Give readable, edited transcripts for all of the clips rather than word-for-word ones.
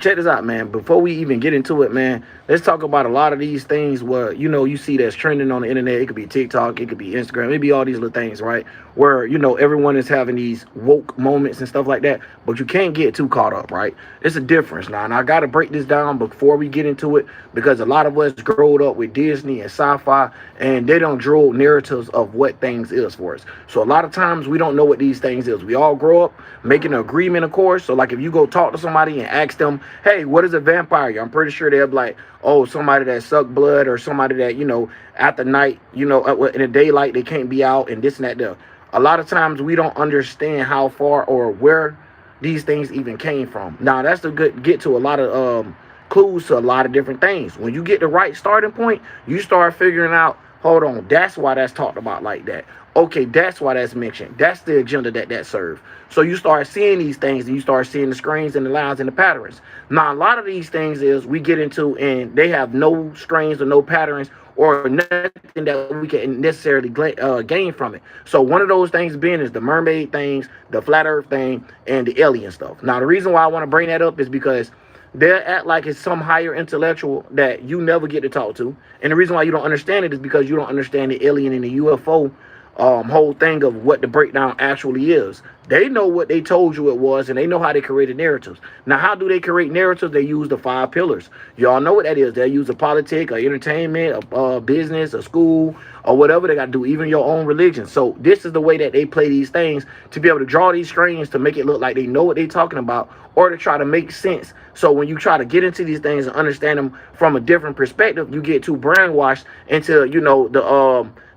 check this out, man. Before we even get into it, man, let's talk about a lot of these things where, you see that's trending on the internet. It could be TikTok, it could be Instagram, it be all these little things, right? Where, everyone is having these woke moments and stuff like that, but you can't get too caught up, right? It's a difference now. And I got to break this down before we get into it because a lot of us growed up with Disney and sci-fi, and they don't draw narratives of what things is for us. So a lot of times we don't know what these things is. We all grow up making an agreement, of course. So like if you go talk to somebody and ask them, hey, what is a vampire? I'm pretty sure they'll be like, oh, somebody that suck blood, or somebody that, at the night, in the daylight, they can't be out, and this and that there. A lot of times we don't understand how far or where these things even came from. Now, that's a good get to a lot of clues to a lot of different things. When you get the right starting point, you start figuring out, hold on, that's why that's talked about like that. Okay, that's why that's mentioned. That's the agenda that serves. So you start seeing these things, and you start seeing the screens and the lines and the patterns. Now, a lot of these things is we get into, and they have no strains or no patterns or nothing that we can necessarily gain from it. So one of those things being is the mermaid things, the flat earth thing, and the alien stuff. Now, the reason why I want to bring that up is because they act like it's some higher intellectual that you never get to talk to. And the reason why you don't understand it is because you don't understand the alien and the UFO whole thing of what the breakdown actually is. They know what they told you it was, and they know how they created narratives. Now, how do they create narratives? They use the 5 pillars. Y'all know what that is. They use a politic, a entertainment, a business, a school, or whatever they got to do, even your own religion. So this is the way that they play these things to be able to draw these strings to make it look like they know what they're talking about, or to try to make sense. So when you try to get into these things and understand them from a different perspective, you get too brainwashed into,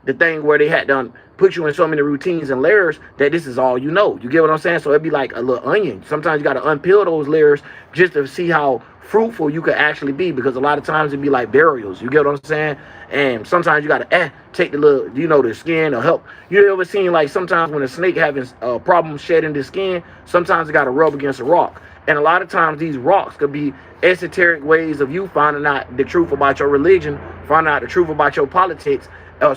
the thing where they had done put you in so many routines and layers that this is all you know. You get what I'm saying? So it'd be like a little onion. Sometimes you got to unpeel those layers just to see how fruitful you could actually be, because a lot of times it'd be like burials. You get what I'm saying? And sometimes you got to take the little, the skin or help. You ever seen like sometimes when a snake having a problem shedding the skin, sometimes it got to rub against a rock. And a lot of times these rocks could be esoteric ways of you finding out the truth about your religion, finding out the truth about your politics,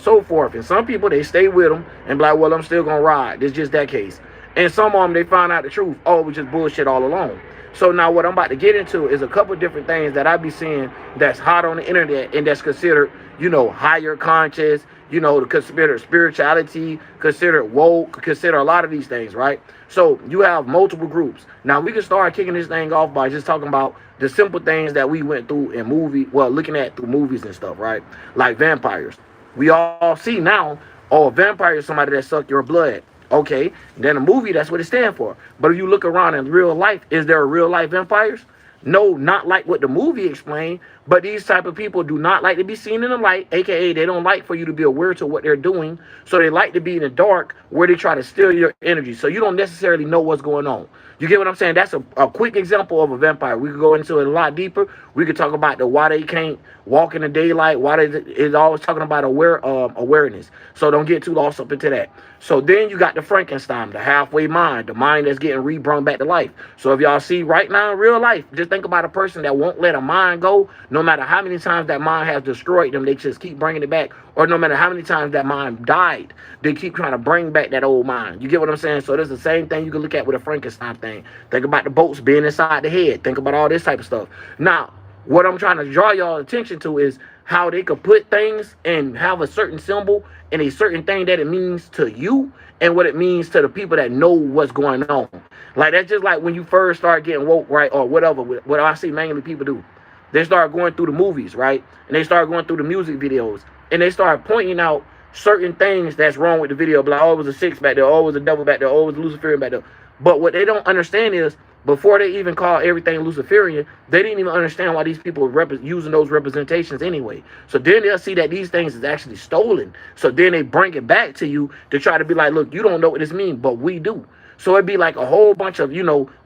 so forth. And some people, they stay with them and be like, well, I'm still gonna ride. It's just that case. And some of them, they find out the truth. Oh, it was just bullshit all along. So now what I'm about to get into is a couple of different things that I be seeing that's hot on the internet, and that's considered, higher conscious, to consider spirituality, consider woke, consider a lot of these things, right? So you have multiple groups. Now we can start kicking this thing off by just talking about the simple things that we went through in looking at through movies and stuff, right? Like vampires. We all see now, oh, a vampire is somebody that sucked your blood. Okay, then a movie, that's what it stands for. But if you look around in real life, is there a real life vampires? No, not like what the movie explained. But these type of people do not like to be seen in the light, aka they don't like for you to be aware to what they're doing. So they like to be in the dark where they try to steal your energy. So you don't necessarily know what's going on. You get what I'm saying? That's a quick example of a vampire. We could go into it a lot deeper. We could talk about why they can't walk in the daylight, why it's always talking about awareness. So don't get too lost up into that. So then you got the Frankenstein, the halfway mind, the mind that's getting reborn back to life. So if y'all see right now in real life, just think about a person that won't let a mind go. No matter how many times that mind has destroyed them, they just keep bringing it back. Or no matter how many times that mind died, they keep trying to bring back that old mind. You get what I'm saying? So there's the same thing you can look at with a Frankenstein thing. Think about the bolts being inside the head. Think about all this type of stuff. Now, what I'm trying to draw y'all attention to is how they could put things and have a certain symbol and a certain thing that it means to you and what it means to the people that know what's going on. Like, that's just like when you first start getting woke, right, or whatever, what I see mainly people do. They start going through the movies, right, and they start going through the music videos, and they start pointing out certain things that's wrong with the video. Like, oh, it was a six back there, oh, it was a devil back there, oh, it was a Luciferian back there. But what they don't understand is, before they even call everything Luciferian, they didn't even understand why these people were using those representations anyway. So then they'll see that these things is actually stolen. So then they bring it back to you to try to be like, look, you don't know what this means, but we do. So it'd be like a whole bunch of,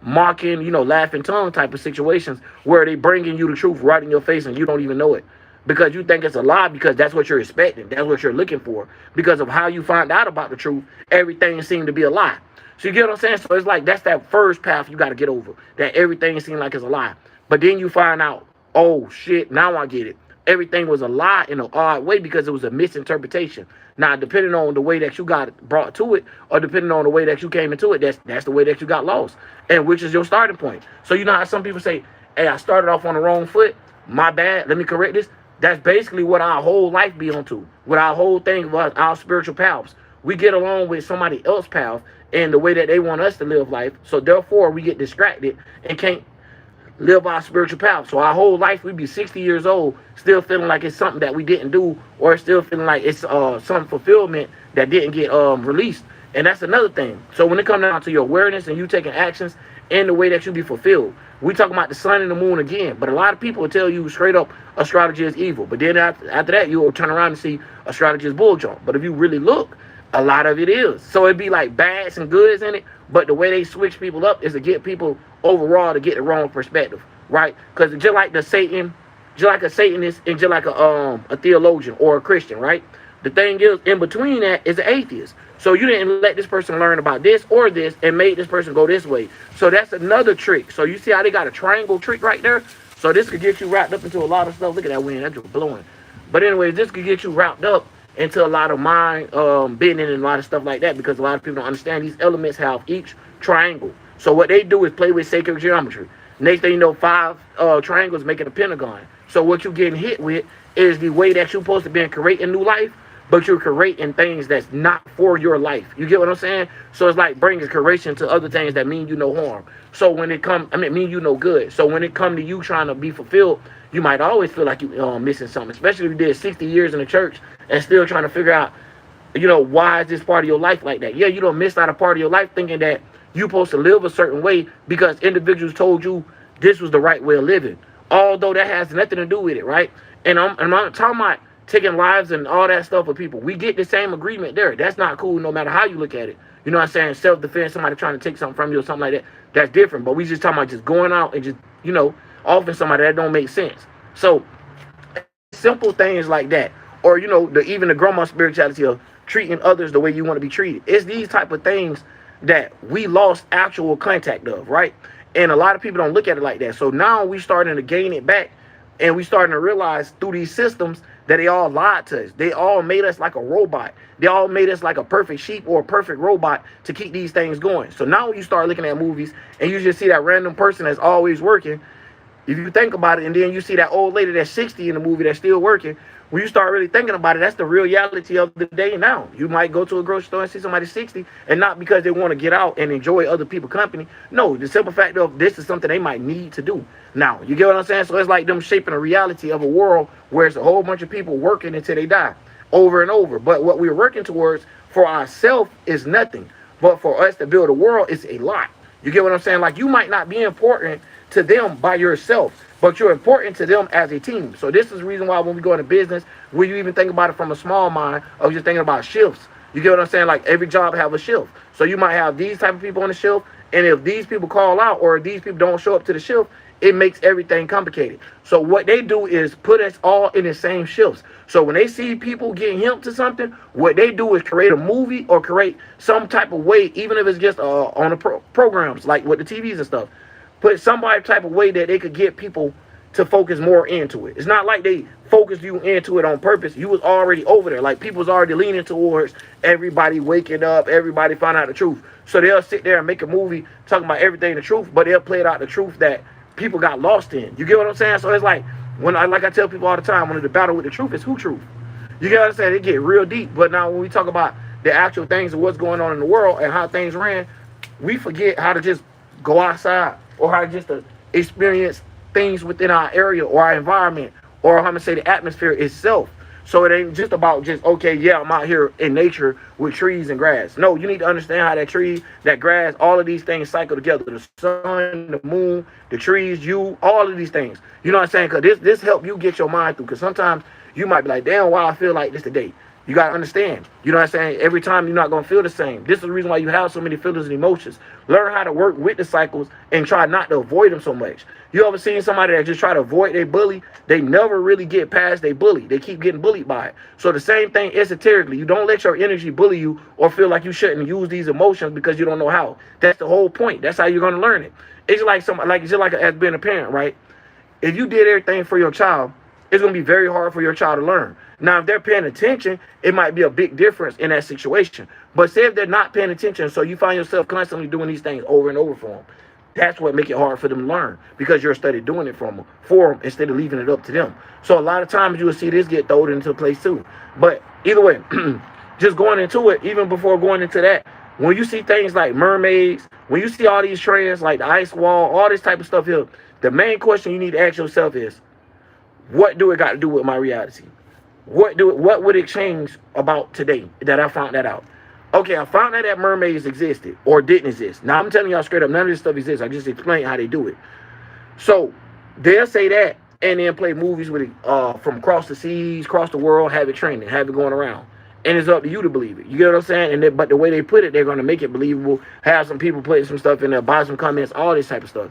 mocking, laughing tongue type of situations where they bringing you the truth right in your face and you don't even know it. Because you think it's a lie, because that's what you're expecting. That's what you're looking for. Because of how you find out about the truth, everything seemed to be a lie. So you get what I'm saying? So it's like, that's that first path you got to get over. That everything seemed like it's a lie. But then you find out, oh, shit, now I get it. Everything was a lie in an odd way because it was a misinterpretation. Now, depending on the way that you got brought to it, or depending on the way that you came into it, that's the way that you got lost. And which is your starting point. So you know how some people say, hey, I started off on the wrong foot. My bad. Let me correct this. That's basically what our whole life be on to. What our whole thing was, our spiritual paths. We get along with somebody else's path and the way that they want us to live life. So therefore, we get distracted and can't live our spiritual path. So our whole life, we be 60 years old, still feeling like it's something that we didn't do, or still feeling like it's some fulfillment that didn't get released. And that's another thing. So when it comes down to your awareness and you taking actions in the way that you be fulfilled, we talking about the sun and the moon again. But a lot of people will tell you straight up astrology is evil. But then after that, you will turn around and see astrology is bull junk. But if you really look, a lot of it is. So it'd be like bads and goods in it. But the way they switch people up is to get people overall to get the wrong perspective, right? Because just like a Satanist and just like a theologian or a Christian, right? The thing is, in between that is an atheist. So you didn't let this person learn about this or this and made this person go this way. So that's another trick. So you see how they got a triangle trick right there? So this could get you wrapped up into a lot of stuff. Look at that wind, that's just blowing. But anyways, this could get you wrapped up into a lot of mind bending and a lot of stuff like that, because a lot of people don't understand these elements have each triangle. So what they do is play with sacred geometry. Next thing you know, 5 triangles making a pentagon. So what you're getting hit with is the way that you're supposed to be creating new life, but you're creating things that's not for your life. You get what I'm saying? So it's like bringing creation to other things that mean you no harm. So when it comes, mean you no good. So when it comes to you trying to be fulfilled, you might always feel like you're missing something, especially if you did 60 years in the church and still trying to figure out, why is this part of your life like that? Yeah, you don't miss out a part of your life thinking that you're supposed to live a certain way because individuals told you this was the right way of living. Although that has nothing to do with it, right? And I'm not talking about taking lives and all that stuff for people. We get the same agreement there. That's not cool no matter how you look at it. You know what I'm saying? Self-defense, somebody trying to take something from you or something like that. That's different. But we just talking about just going out and just, offering somebody that don't make sense. So simple things like that. Or, even the grandma spirituality of treating others the way you want to be treated. It's these type of things that we lost actual contact of, right? And a lot of people don't look at it like that. So now we starting to gain it back, and we starting to realize through these systems that they all lied to us. They all made us like a robot. They all made us like a perfect sheep or a perfect robot to keep these things going. So now when you start looking at movies and you just see that random person that's always working, if you think about it, and then you see that old lady that's 60 in the movie that's still working, when you start really thinking about it, that's the reality of the day now. You might go to a grocery store and see somebody 60, and not because they want to get out and enjoy other people's company. No, the simple fact of this is something they might need to do. Now, you get what I'm saying? So it's like them shaping a reality of a world where it's a whole bunch of people working until they die over and over. But what we're working towards for ourselves is nothing. But for us to build a world, it's a lot. You get what I'm saying? Like, you might not be important to them by yourself, but you're important to them as a team. So this is the reason why when we go into business, when you even think about it from a small mind of just thinking about shifts, you get what I'm saying? Like, every job have a shift. So you might have these type of people on the shift, and if these people call out or if these people don't show up to the shift, it makes everything complicated. So what they do is put us all in the same shifts. So when they see people getting hemp to something, what they do is create a movie or create some type of way, even if it's just on the programs, like with the TVs and stuff. Put some type of way that they could get people to focus more into it. It's not like they focused you into it on purpose. You was already over there. Like, people was already leaning towards everybody waking up, everybody find out the truth. So they'll sit there and make a movie talking about everything the truth, but they'll play it out the truth that people got lost in. You get what I'm saying? So it's like, like I tell people all the time, when the battle with the truth is who truth. You get what I'm saying? It get real deep. But now when we talk about the actual things of what's going on in the world and how things ran, we forget how to just go outside, or how just to experience things within our area or our environment, or I'm gonna say the atmosphere itself. So it ain't just about just, okay, yeah, I'm out here in nature with trees and grass. No, you need to understand how that tree, that grass, all of these things cycle together. The sun, the moon, the trees, you, all of these things. You know what I'm saying? Because this help you get your mind through. Because sometimes you might be like, damn, why I feel like this today. You got to understand. You know what I'm saying? Every time you're not going to feel the same. This is the reason why you have so many feelings and emotions. Learn how to work with the cycles and try not to avoid them so much. You ever seen somebody that just try to avoid their bully? They never really get past their bully. They keep getting bullied by it. So the same thing esoterically. You don't let your energy bully you or feel like you shouldn't use these emotions because you don't know how. That's the whole point. That's how you're going to learn it. It's like as being a parent, right? If you did everything for your child, it's going to be very hard for your child to learn. Now, if they're paying attention, it might be a big difference in that situation. But say if they're not paying attention, so you find yourself constantly doing these things over and over for them, That's what make it hard for them to learn, because you're study doing it for them instead of leaving it up to them. So a lot of times you will see this get thrown into place too. But either way, just going into it, even before going into that, when you see things like mermaids, when you see all these trends like the ice wall, all this type of stuff here, the main question you need to ask yourself is, what do it got to do with my reality? What would it change about today that I found that out? Okay, I found out that mermaids existed or didn't exist. Now I'm telling y'all straight up, none of this stuff exists. I just explain how they do it. So they'll say that and then play movies with it from across the seas, across the world, have it trending, have it going around. And it's up to you to believe it. You get what I'm saying? But the way they put it, they're going to make it believable, have some people putting some stuff in there, buy some comments, all this type of stuff.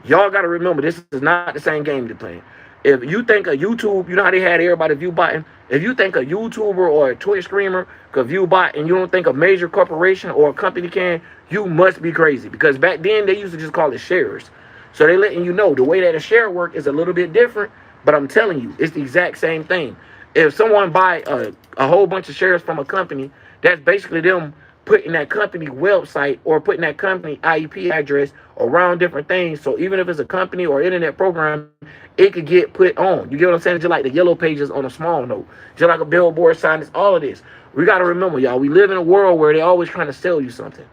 Y'all got to remember, this is not the same game they're playing. If you think a YouTube, you know how they had everybody view botting? If you think a YouTuber or a Twitch streamer could view bot and you don't think a major corporation or a company can, you must be crazy. Because back then, they used to just call it shares. So they're letting you know the way that a share work is a little bit different, but I'm telling you, it's the exact same thing. If someone buy a whole bunch of shares from a company, that's basically them putting that company website or putting that company IP address around different things. So even if it's a company or internet program, it could get put on. You get what I'm saying? Just like the yellow pages on a small note, just like a billboard sign. It's all of this. We got to remember, y'all, we live in a world where they're always trying to sell you something.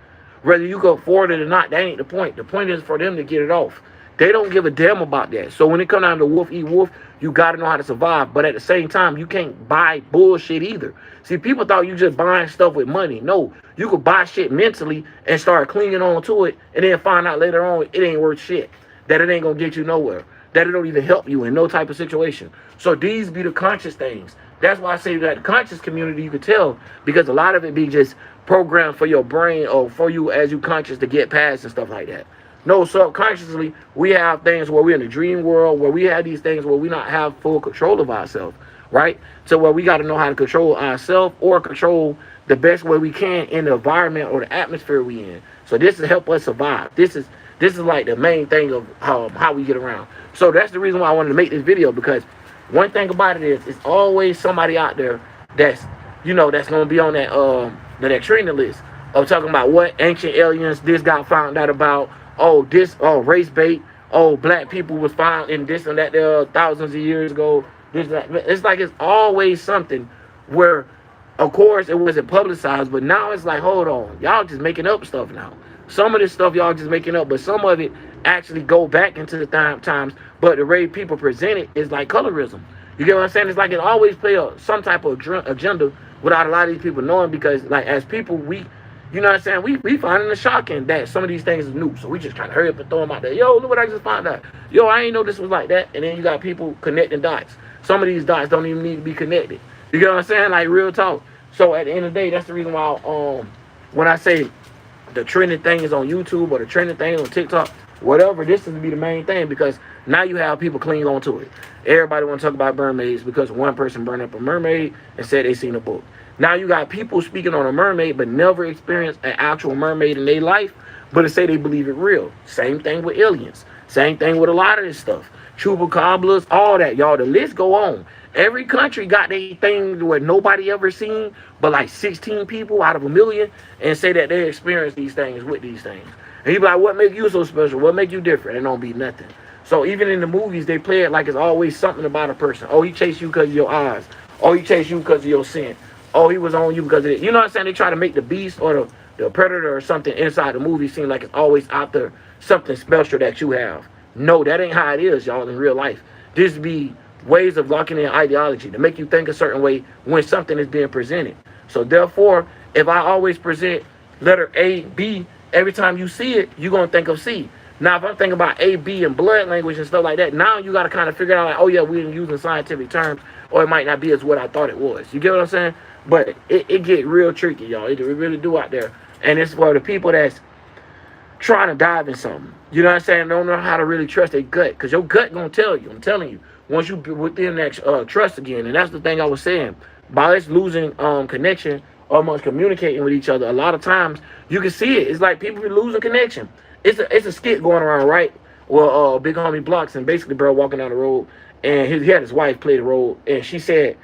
Whether you can afford it or not, that ain't the point. The point is for them to get it off. They don't give a damn about that. So when it comes down to wolf eat wolf, you got to know how to survive. But at the same time, you can't buy bullshit either. See, people thought you just buying stuff with money. No, you could buy shit mentally and start clinging on to it and then find out later on it ain't worth shit. That it ain't going to get you nowhere. That it don't even help you in no type of situation. So these be the conscious things. That's why I say that the conscious community, you could tell, because a lot of it be just programmed for your brain or for you as you conscious to get past and stuff like that. No, subconsciously, we have things where we're in a dream world, where we have these things where we not have full control of ourselves, right? So where we got to know how to control ourselves or control the best way we can in the environment or the atmosphere we in. So this will help us survive. This is like the main thing of how we get around. So that's the reason why I wanted to make this video, because one thing about it is, it's always somebody out there that's, that's going to be on that trending list of talking about what ancient aliens this got found out about. Race bait. Black people was found in this and that there thousands of years ago. It's like it's always something where, of course, it wasn't publicized, but now it's like, hold on, y'all just making up stuff now. Some of this stuff y'all just making up, but some of it actually go back into the times. But the way people present it is like colorism. You get what I'm saying? It's like it always play some type of agenda without a lot of these people knowing, because like as people, we finding it shocking that some of these things are new. So we just trying to hurry up and throw them out there. Yo, look what I just found out. Yo, I ain't know this was like that. And then you got people connecting dots. Some of these dots don't even need to be connected. You get what I'm saying? Like real talk. So at the end of the day, that's the reason why when I say the trending thing is on YouTube or the trending thing on TikTok, whatever, this is to be the main thing, because now you have people clinging on to it. Everybody want to talk about mermaids because one person burned up a mermaid and said they seen a book. Now you got people speaking on a mermaid but never experienced an actual mermaid in their life, but to say they believe it real. Same thing with aliens. Same thing with a lot of this stuff. Chupacabras, all that, y'all. The list go on. Every country got their thing where nobody ever seen, but like 16 people out of 1 million, and say that they experienced these things with these things. And you be like, what make you so special? What make you different? It don't be nothing. So even in the movies, they play it like it's always something about a person. Oh, he chased you because of your eyes. Oh, he chased you because of your sin. Oh, he was on you because of it. You know what I'm saying? They try to make the beast or the predator or something inside the movie seem like it's always out there, something special that you have. No, that ain't how it is, y'all, in real life. This be ways of locking in ideology to make you think a certain way when something is being presented. So therefore, if I always present letter A, B, every time you see it, you're going to think of C. Now, if I'm thinking about A, B, and blood language and stuff like that, now you got to kind of figure out, like, oh, yeah, we're using scientific terms, or it might not be as what I thought it was. You get what I'm saying? But it get real tricky, y'all. It really do out there. And it's for the people that's trying to dive in something. You know what I'm saying? Don't know how to really trust their gut, because your gut going to tell you. I'm telling you. Once you within that trust again, and that's the thing I was saying, by us losing connection or amongst communicating with each other, a lot of times you can see it. It's like people be losing connection. It's a skit going around, right? Well, Big Homie Blocks, and basically, bro, walking down the road, and he had his wife play the role, and she said,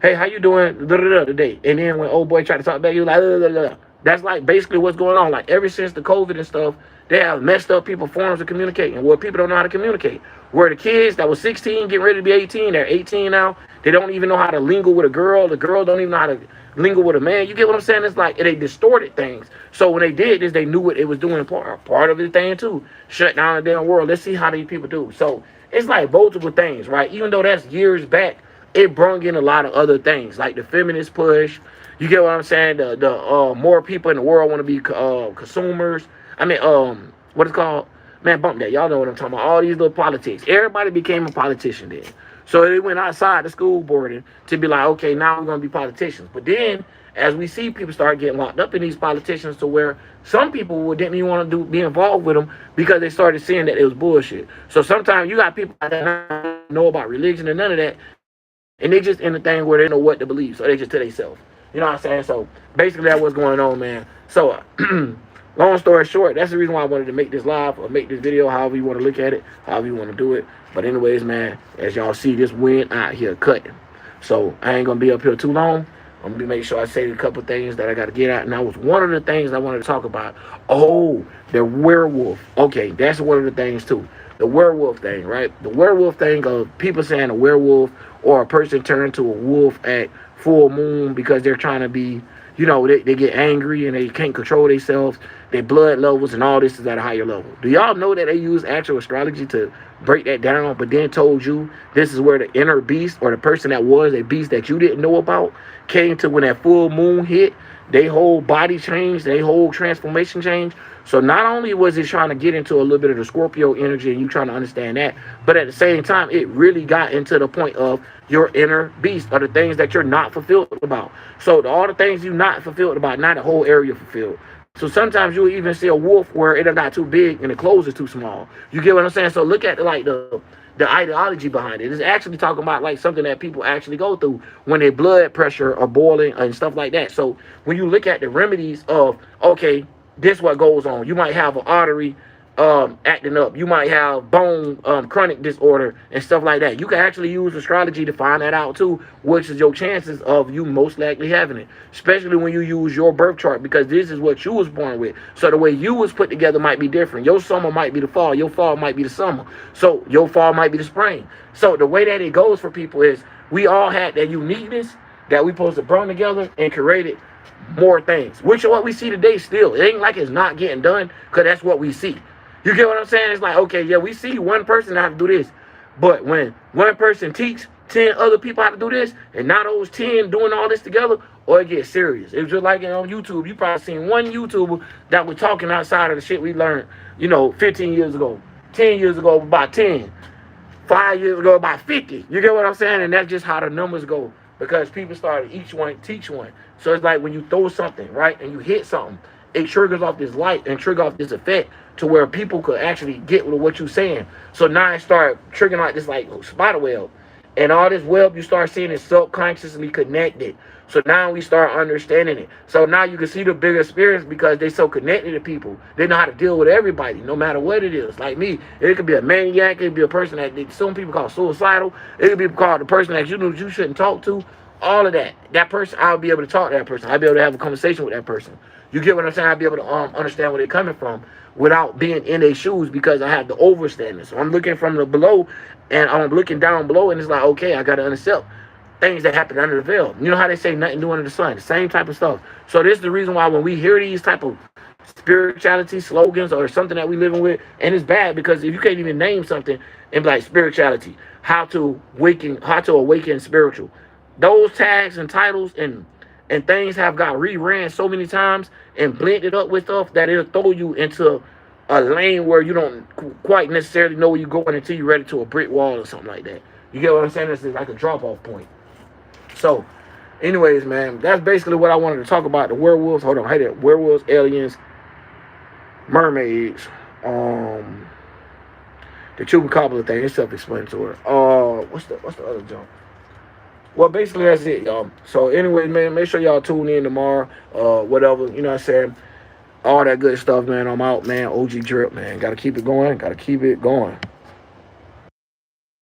hey, how you doing today? And then when old boy tried to talk back, he was like, that's like basically what's going on. Like ever since the COVID and stuff, They have messed up people forms of communicating where people don't know how to communicate. Where the kids that was 16 getting ready to be 18, they're 18 now. They don't even know how to lingo with a girl. The girl don't even know how to lingo with a man. You get what I'm saying? It's like they distorted things. So when they did this, they knew what it was doing. Part of the thing too. Shut down the damn world. Let's see how these people do. So it's like multiple things, right? Even though that's years back, it brought in a lot of other things, like the feminist push. You get what I'm saying? The more people in the world want to be consumers. I mean, what it's called? Man, bump that. Y'all know what I'm talking about. All these little politics. Everybody became a politician then. So they went outside the school boarding to be like, okay, now we're going to be politicians. But then, as we see people start getting locked up in these politicians to where some people didn't even want to be involved with them because they started seeing that it was bullshit. So sometimes you got people that don't know about religion and none of that, and they just in the thing where they know what to believe. So they just tell themselves. You know what I'm saying? So basically that's what's going on, man. So long story short, that's the reason why I wanted to make this live or make this video, however you want to look at it, however you want to do it. But anyways, man, as y'all see, this wind out here cutting. So I ain't going to be up here too long. I'm going to make sure I say a couple things that I got to get out. And that was one of the things I wanted to talk about. Oh, the werewolf. Okay, that's one of the things too. The werewolf thing, right? The werewolf thing of people saying a werewolf or a person turned to a wolf at full moon because they're trying to be, you know, they get angry and they can't control themselves. Their blood levels and all this is at a higher level. Do y'all know that they use actual astrology to break that down, but then told you this is where the inner beast or the person that was a beast that you didn't know about came to when that full moon hit? They whole body changed, they whole transformation changed. So not only was it trying to get into a little bit of the Scorpio energy and you trying to understand that, but at the same time, it really got into the point of your inner beast or the things that you're not fulfilled about. So all the things you're not fulfilled about, not the whole area fulfilled. So sometimes you'll even see a wolf where it got too big and the clothes is too small. You get what I'm saying? So look at the ideology behind it. It's actually talking about like something that people actually go through when their blood pressure are boiling and stuff like that. So when you look at the remedies of, okay, this what goes on. You might have an artery acting up. You might have bone chronic disorder and stuff like that. You can actually use astrology to find that out too, which is your chances of you most likely having it, especially when you use your birth chart, because this is what you was born with. So the way you was put together might be different. Your summer might be the fall. Your fall might be the summer. So your fall might be the spring. So the way that it goes for people is we all had that uniqueness that we supposed to bring together and create it more things, which is what we see today still. It ain't like it's not getting done because that's what we see. You get what I'm saying? It's like, okay, yeah, we see one person how to do this, but when one person teach 10 other people how to do this, and now those 10 doing all this together, or it gets serious. It was just like on YouTube. You probably seen one YouTuber that was talking outside of the shit we learned, 15 years ago, 10 years ago, about 10, 5 years ago, about 50. You get what I'm saying? And that's just how the numbers go, because people started each one teach one. So it's like when you throw something, right, and you hit something, it triggers off this light and trigger off this effect to where people could actually get with what you're saying. So now it start triggering like this like spider web. And all this web you start seeing is subconsciously connected. So now we start understanding it. So now you can see the bigger spirits because they're so connected to people. They know how to deal with everybody, no matter what it is. Like me, it could be a maniac, it could be a person that some people call suicidal. It could be called the person that you shouldn't talk to. All of that. That person, I'll be able to talk to that person. I'll be able to have a conversation with that person. You get what I'm saying? I'll be able to understand where they're coming from without being in their shoes because I have the overstanding. So I'm looking from the below and I'm looking down below and it's like, okay, I got to accept things that happen under the veil. You know how they say nothing new under the sun? The same type of stuff. So this is the reason why when we hear these type of spirituality slogans or something that we living with, and it's bad because if you can't even name something and be like spirituality, how to awaken spiritual. Those tags and titles and things have got reran so many times and blended up with stuff that it'll throw you into a lane where you don't quite necessarily know where you're going until you're ready to a brick wall or something like that. You get what I'm saying? It's like a drop-off point. So, anyways, man, that's basically what I wanted to talk about. The werewolves. Hold on, hey there. Werewolves, aliens, mermaids, the chupacabra thing. It's self-explanatory. What's the other jump? Well, basically, that's it, y'all. So, anyway, man, make sure y'all tune in tomorrow. Whatever, you know what I'm saying? All that good stuff, man. I'm out, man. OG Drip, man. Got to keep it going. Got to keep it going.